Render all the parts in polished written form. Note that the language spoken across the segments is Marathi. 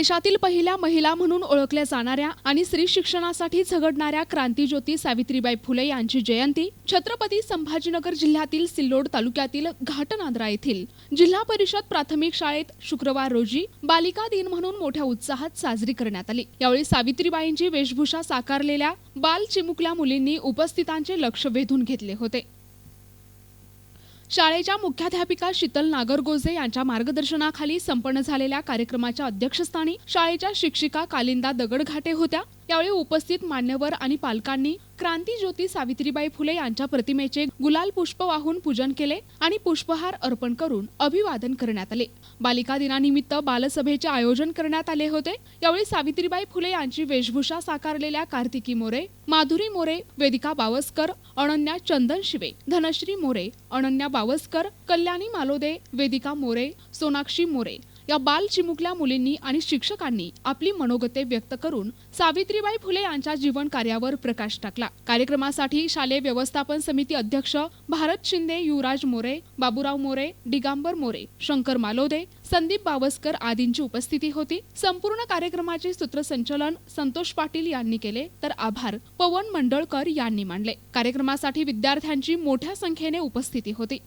देशातील पहिल्या महिला म्हणून ओळखल्या जाणाऱ्या आणि स्त्री शिक्षणासाठी झगडणाऱ्या क्रांतीज्योती सावित्रीबाई फुले यांची जयंती छत्रपती संभाजीनगर जिल्ह्यातील सिल्लोड तालुक्यातील घाटनांद्रा येथील जिल्हा परिषद प्राथमिक शाळेत शुक्रवार रोजी बालिका दिन म्हणून मोठ्या उत्साहात साजरी करण्यात आली। यावेळी सावित्रीबाईंची वेशभूषा साकारलेल्या बाल चिमुकल्या मुलींनी उपस्थितांचे लक्ष वेधून घेतले होते। शाळेच्या मुख्याध्यापिका शीतल नागरगोजे यांच्या मार्गदर्शनाखाली संपन्न झालेल्या कार्यक्रमाच्या अध्यक्षस्थानी शाळेच्या शिक्षिका कालिंदा दगडघाटे होत्या। यावेळी उपस्थित मान्यवर आणि पालकांनी क्रांतीज्योती सावित्रीबाई फुले यांच्या प्रतिमेचे गुलाल पुष्प वाहून पूजन केले आणि पुष्पहार अर्पण करून अभिवादन करण्यात आले। बालिका दिनानिमित्त बालसभेचे आयोजन करण्यात आले होते। यावेळी सावित्रीबाई फुले यांची वेशभूषा साकारलेल्या कार्तिकी मोरे, माधुरी मोरे, वेदिका बावस्कर, अनन्या चंदन शिवे, धनश्री मोरे, अनन्या बावस्कर, कल्याणी मालोदे, वेदिका मोरे, सोनाक्षी मोरे या बाल चिमुकल्या मुलींनी आणि शिक्षकांनी आपली मनोगते व्यक्त करून सावित्रीबाई फुले यांच्या जीवन कार्यावर प्रकाश टाकला। कार्यक्रमासाठी शालेय व्यवस्थापन समिती अध्यक्ष भारत शिंदे, युवराज मोरे, बाबूराव मोरे, दिगंबर मोरे, शंकर मालोदे, संदीप बावस्कर आदींची उपस्थिती होती। संपूर्ण कार्यक्रमाचे सूत्रसंचालन संतोष पाटील यांनी केले तर आभार पवन मंडळकर यांनी मानले। कार्यक्रमासाठी विद्यार्थ्यांची मोठ्या संख्येने उपस्थिती होती।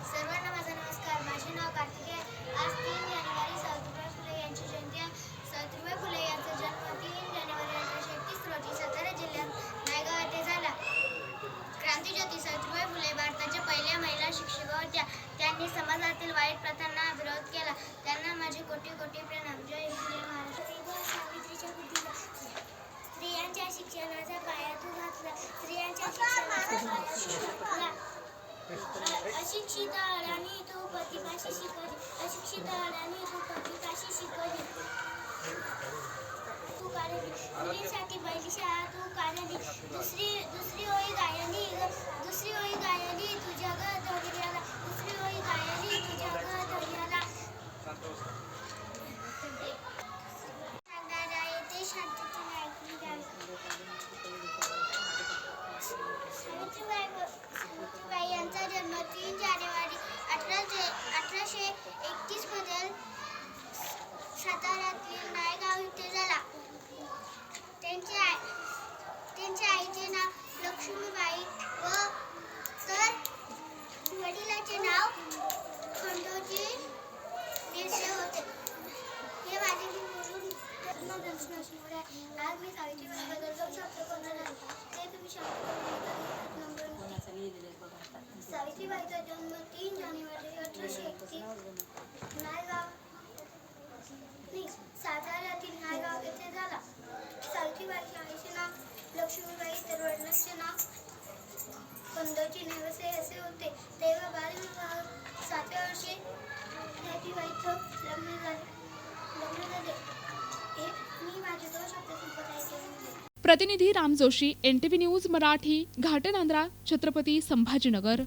सर्वांना माझा नमस्कार। माझे नाव कार्तिकी आहे। आज 3 जानेवारी सावित्रीबाई फुले यांची जयंती आहे। सावित्रीबाई फुले यांचा जन्म 3 जानेवारी 1831 रोजी सातारा जिल्ह्यात नायगाव येथे झाला। क्रांतीज्योती सावित्रीबाई फुले भारताच्या पहिल्या महिला शिक्षिका होत्या। त्यांनी समाजातील वाईट प्रथांना विरोध केला। त्यांना माझे कोटी कोटी प्रणाम। जय हिंद, जय महाराष्ट्र। सावित्रीच्या बुद्धीला स्त्रियांच्या शिक्षणाचा पाया तू घातला। स्त्रियांच्या शिक्षणाचा पाया तू घातला। अशिक्षित अडाणी तू पतिपाशी शिकवली। अशिक्षित अडाणी तू पतिपाशी शिकवली। तू काढली मुलींसाठी पहिली शाळा तू काढली। दुसरी ओळी गायली तुझ्या ग धैर्याला। दुसरी ओळी गायली तुझ्या ग धैर्याला। सातारा येथे शांततेने ऐकली जावी। सावित्रीबाई यांचा जन्म 3 जानेवारी 1831 मध्ये साताऱ्यातील नायगाव येथे झाला। त्यांच्या आईचे नाव लक्ष्मीबाई व तर वडिलांचे नाव खंडोजी देशे होते। हे माझे बोलून दर्शनामुळे आज मी सावित्रीबाईबद्दल शब्द बोलणार आहे ते तुम्ही सावित्रीबाईचा जन्म 3 जानेवारी 1831 साताऱ्यातील नायगाव येथे झाला। सावित्रीबाईच्या आईचे नाव लक्ष्मीबाई तर वडिलांचे नाव खंडोजी नेवसे असे होते। तेव्हा बालविवाह 7व्या वर्षी सावित्रीबाईचं लग्न झाले। मी माझे 2 शब्द संपत आहे। प्रतिनिधी राम जोशी, NTV न्यूज मराठी, घाटनांद्रा, छत्रपती संभाजीनगर।